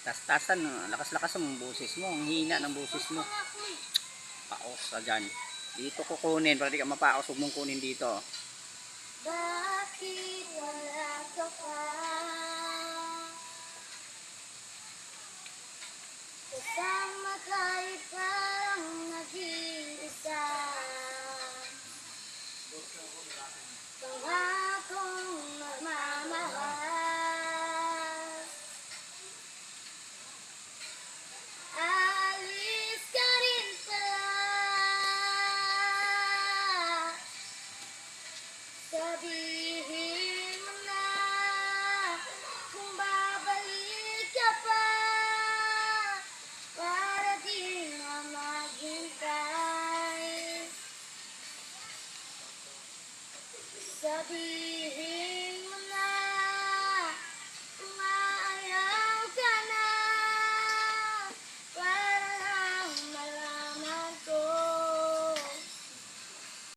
Tas-tasan, lakas-lakas ang boses mo. Ang hina ng boses mo. Paos ka dyan. Dito kukunin. Para di ka mapaos, huwag mong kunin dito.